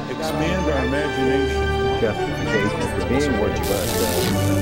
expand our imagination. Justification for being what it was.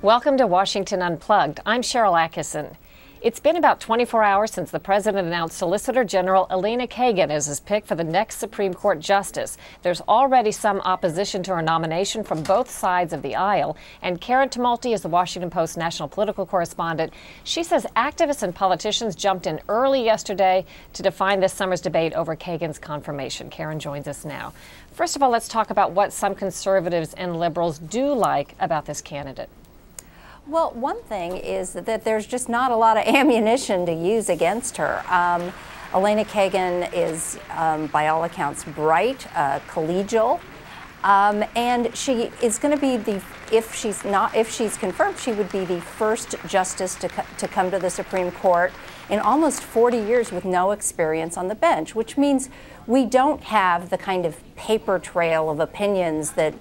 Welcome to Washington Unplugged. I'm Sharyl Attkisson. It's been about 24 hours since the president announced Solicitor General Elena Kagan as his pick for the next Supreme Court justice. There's already some opposition to her nomination from both sides of the aisle. And Tumulty is the Washington Post national political correspondent. She says activists and politicians jumped in early yesterday to define this summer's debate over Kagan's confirmation. Karen joins us now. First of all, let's talk about what some conservatives and liberals do like about this candidate. Well, one thing is that there's just not a lot of ammunition to use against her. Elena Kagan is, by all accounts, bright, collegial, and she is going to be if she's confirmed, she would be the first justice to come to the Supreme Court in almost 40 years with no experience on the bench, which means we don't have the kind of paper trail of opinions that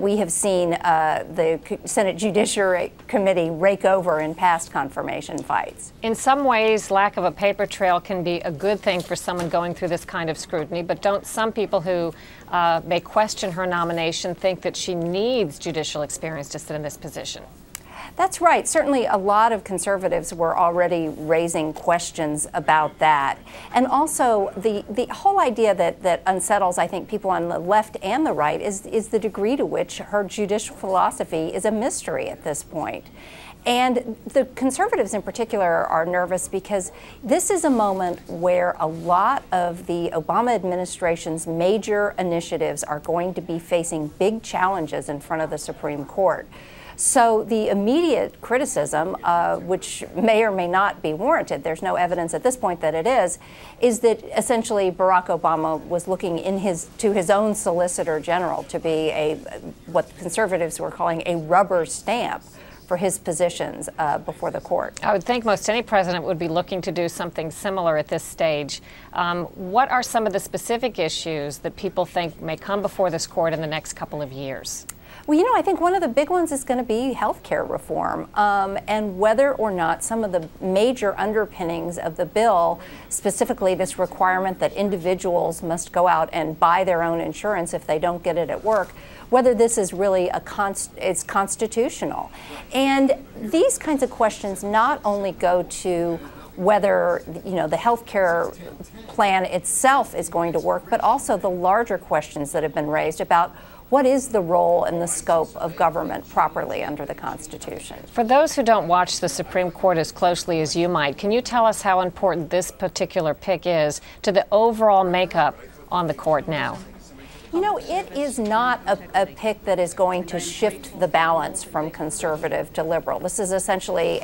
we have seen the Senate Judiciary Committee rake over in past confirmation fights. In some ways, lack of a paper trail can be a good thing for someone going through this kind of scrutiny, but don't some people who may question her nomination think that she needs judicial experience to sit in this position? That's right. Certainly a lot of conservatives were already raising questions about that. And also the whole idea that unsettles, I think, people on the left and the right is the degree to which her judicial philosophy is a mystery at this point. And the conservatives in particular are nervous because this is a moment where a lot of the Obama administration's major initiatives are going to be facing big challenges in front of the Supreme Court. So the immediate criticism, which may or may not be warranted, there's no evidence at this point that it is that essentially Barack Obama was looking to his own Solicitor General to be what conservatives were calling a rubber stamp for his positions before the court. I would think most any president would be looking to do something similar at this stage. What are some of the specific issues that people think may come before this court in the next couple of years? Well, I think one of the big ones is going to be health care reform, and whether or not some of the major underpinnings of the bill, specifically this requirement that individuals must go out and buy their own insurance if they don't get it at work, whether this is really it's constitutional. And these kinds of questions not only go to whether the health care plan itself is going to work, but also the larger questions that have been raised about what is the role and the scope of government properly under the Constitution. For those who don't watch the Supreme Court as closely as you might, can you tell us how important this particular pick is to the overall makeup on the court now? It is not a pick that is going to shift the balance from conservative to liberal. This is essentially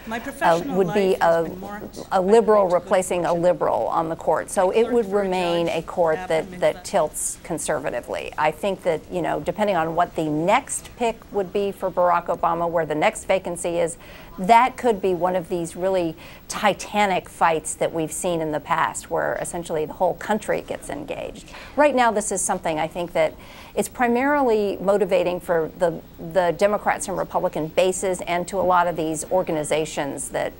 would be a liberal replacing a liberal on the court. So it would remain a court that tilts conservatively. I think that, depending on what the next pick would be for Barack Obama, where the next vacancy is, that could be one of these really titanic fights that we've seen in the past, where essentially the whole country gets engaged. Right now, this is something I think that is primarily motivating for the Democrats and Republican bases and to a lot of these organizations that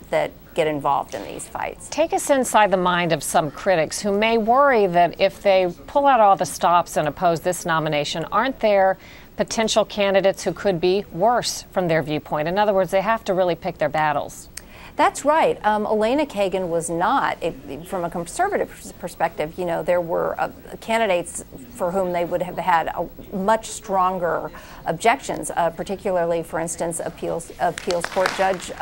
get involved in these fights. Take us inside the mind of some critics who may worry that if they pull out all the stops and oppose this nomination, aren't there potential candidates who could be worse from their viewpoint? In other words, they have to really pick their battles. That's right. Elena Kagan was not, from a conservative perspective, there were candidates for whom they would have had much stronger objections, particularly, for instance, appeals court judge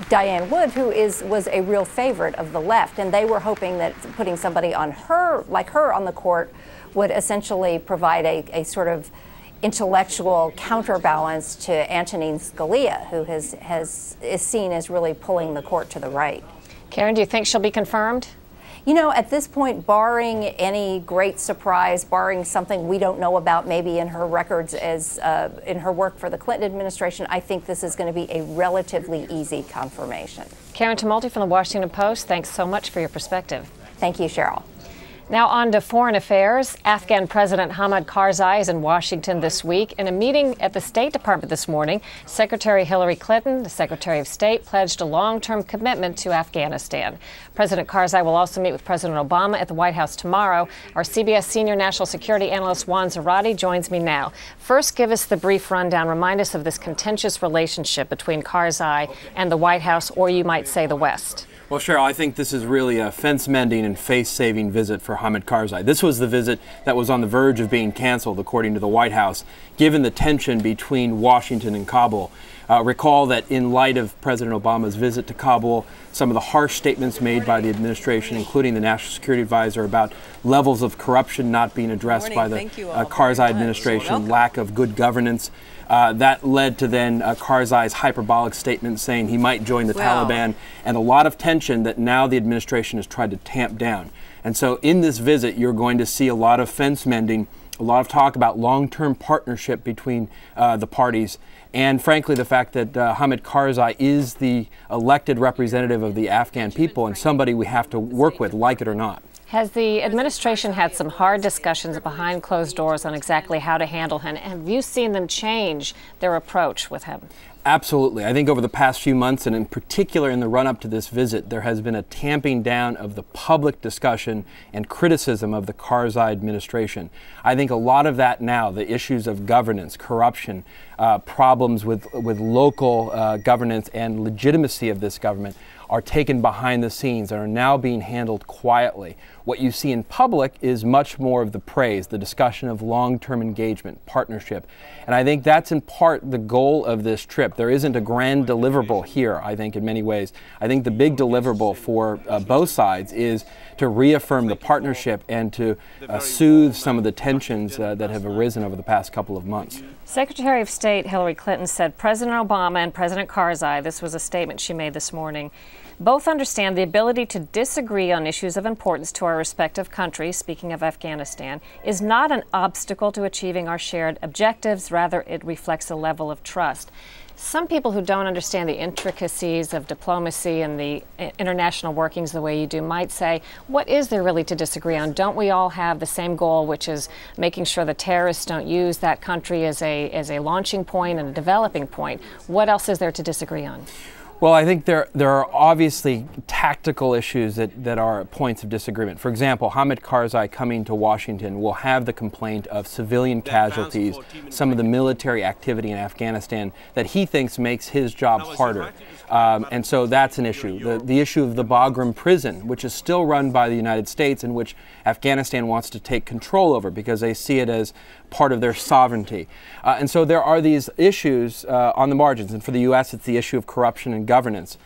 Diane Wood, who was a real favorite of the left, and they were hoping that putting somebody like her on the court would essentially provide a sort of intellectual counterbalance to Antonin Scalia, who is seen as really pulling the court to the right. Karen, do you think she'll be confirmed? At this point, barring any great surprise, barring something we don't know about maybe in her records as in her work for the Clinton administration, I think this is going to be a relatively easy confirmation. Karen Tumulty from the Washington Post, thanks so much for your perspective. Thank you, Sharyl. Now on to foreign affairs. Afghan President Hamid Karzai is in Washington this week. In a meeting at the State Department this morning, Secretary Hillary Clinton, the Secretary of State, pledged a long-term commitment to Afghanistan. President Karzai will also meet with President Obama at the White House tomorrow. Our CBS senior national security analyst Juan Zarate joins me now. First, give us the brief rundown. Remind us of this contentious relationship between Karzai and the White House, or you might say the West. Well, Sharyl, I think this is really a fence-mending and face-saving visit for Hamid Karzai. This was the visit that was on the verge of being canceled, according to the White House, given the tension between Washington and Kabul. Recall that in light of President Obama's visit to Kabul, some of the harsh statements made by the administration, including the National Security Advisor, about levels of corruption not being addressed by the Karzai administration, lack of good governance. That led to then Karzai's hyperbolic statement saying he might join the Taliban, and a lot of tension that now the administration has tried to tamp down. And so in this visit, you're going to see a lot of fence mending, a lot of talk about long-term partnership between the parties, and frankly the fact that Hamid Karzai is the elected representative of the Afghan people and somebody we have to work with, like it or not. Has the administration had some hard discussions behind closed doors on exactly how to handle him? Have you seen them change their approach with him? Absolutely. I think over the past few months, and in particular in the run-up to this visit, there has been a tamping down of the public discussion and criticism of the Karzai administration. I think a lot of that now, the issues of governance, corruption, problems with local governance and legitimacy of this government are taken behind the scenes and are now being handled quietly. What you see in public is much more of the praise, the discussion of long-term engagement, partnership. And I think that's in part the goal of this trip. There isn't a grand deliverable here, I think, in many ways. I think the big deliverable for both sides is to reaffirm the partnership and to soothe some of the tensions that have arisen over the past couple of months. Secretary of State Hillary Clinton said President Obama and President Karzai, this was a statement she made this morning, both understand the ability to disagree on issues of importance to our respective countries, speaking of Afghanistan, is not an obstacle to achieving our shared objectives. Rather, it reflects a level of trust. Some people who don't understand the intricacies of diplomacy and the international workings the way you do might say, what is there really to disagree on? Don't we all have the same goal, which is making sure the terrorists don't use that country as a launching point and a developing point? What else is there to disagree on? Well, I think there are obviously tactical issues that are points of disagreement. For example, Hamid Karzai coming to Washington will have the complaint of civilian casualties, some of the military activity in Afghanistan that he thinks makes his job harder. And so that's an issue. The issue of the Bagram prison, which is still run by the United States and which Afghanistan wants to take control over because they see it as part of their sovereignty. And so there are these issues on the margins. And for the U.S., it's the issue of corruption and governance.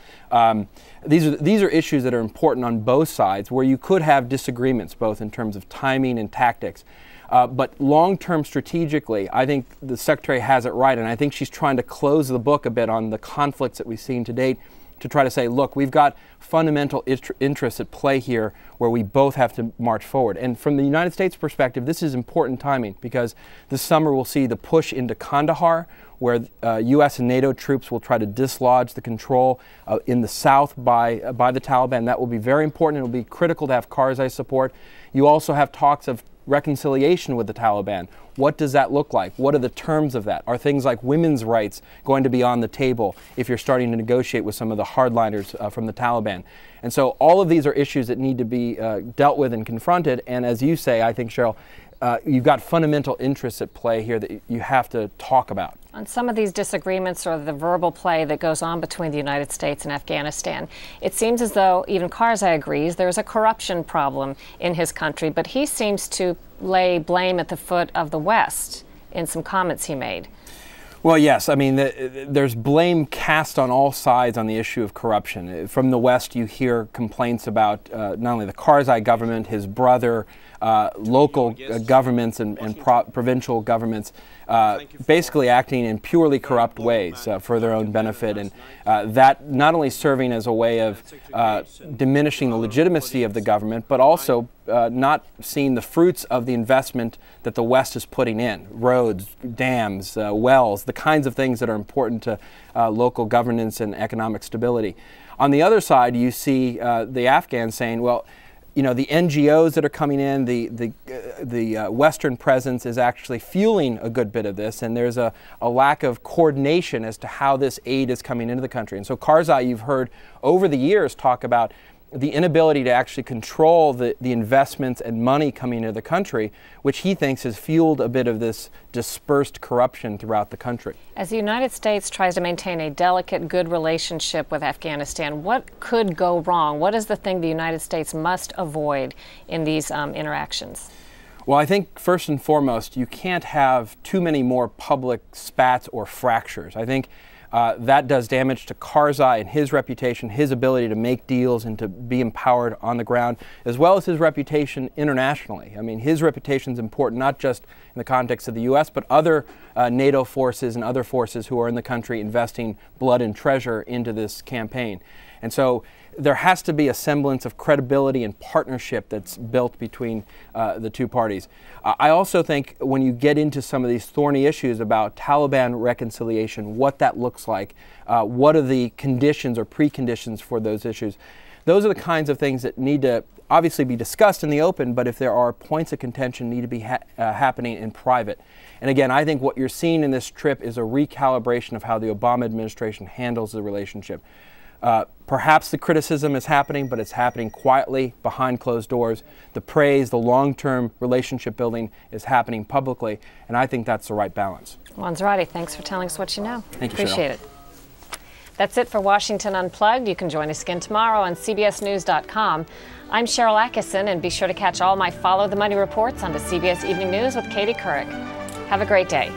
These are issues that are important on both sides where you could have disagreements, both in terms of timing and tactics. But long-term strategically, I think the Secretary has it right, and I think she's trying to close the book a bit on the conflicts that we've seen to date to try to say, look, we've got fundamental interests at play here where we both have to march forward. And from the United States perspective, this is important timing because this summer we'll see the push into Kandahar, where U.S. and NATO troops will try to dislodge the control in the south by the Taliban. That will be very important. It will be critical to have Karzai support. You also have talks of reconciliation with the Taliban. What does that look like? What are the terms of that? Are things like women's rights going to be on the table if you're starting to negotiate with some of the hardliners from the Taliban? And so all of these are issues that need to be dealt with and confronted. And as you say, I think, Sharyl, you've got fundamental interests at play here that you have to talk about. On some of these disagreements or the verbal play that goes on between the United States and Afghanistan, it seems as though even Karzai agrees there's a corruption problem in his country, but he seems to lay blame at the foot of the West in some comments he made. Well, yes. I mean, there's blame cast on all sides on the issue of corruption. From the West, you hear complaints about not only the Karzai government, his brother, local governments and provincial governments basically acting in purely corrupt ways for their own benefit, and that not only serving as a way of diminishing the legitimacy of the government, but also not seeing the fruits of the investment that the West is putting in, roads, dams, wells, the kinds of things that are important to local governance and economic stability. On the other side, you see the Afghans saying, well, you know, the NGOs that are coming in, the Western presence is actually fueling a good bit of this, and there's a lack of coordination as to how this aid is coming into the country. And so Karzai, you've heard over the years talk about the inability to actually control the investments and money coming into the country, which he thinks has fueled a bit of this dispersed corruption throughout the country. As the United States tries to maintain a delicate, good relationship with Afghanistan, what could go wrong? What is the thing the United States must avoid in these interactions? Well, I think first and foremost, you can't have too many more public spats or fractures. I think that does damage to Karzai and his reputation, his ability to make deals and to be empowered on the ground, as well as his reputation internationally. I mean, his reputation is important not just in the context of the U.S., but other NATO forces and other forces who are in the country investing blood and treasure into this campaign. And so there has to be a semblance of credibility and partnership that's built between the two parties. I also think when you get into some of these thorny issues about Taliban reconciliation, what that looks like, what are the conditions or preconditions for those issues, those are the kinds of things that need to obviously be discussed in the open, but if there are points of contention, need to be happening in private. And again, I think what you're seeing in this trip is a recalibration of how the Obama administration handles the relationship. Perhaps the criticism is happening, but it's happening quietly behind closed doors. The praise, the long-term relationship building is happening publicly, and I think that's the right balance. Juan Zarate, thanks for telling us what you know. Thank you, Appreciate Cheryl. it. That's it for Washington Unplugged. You can join us again tomorrow on CBSNews.com. I'm Sharyl Attkisson, and be sure to catch all my Follow the Money reports on the CBS Evening News with Katie Couric. Have a great day.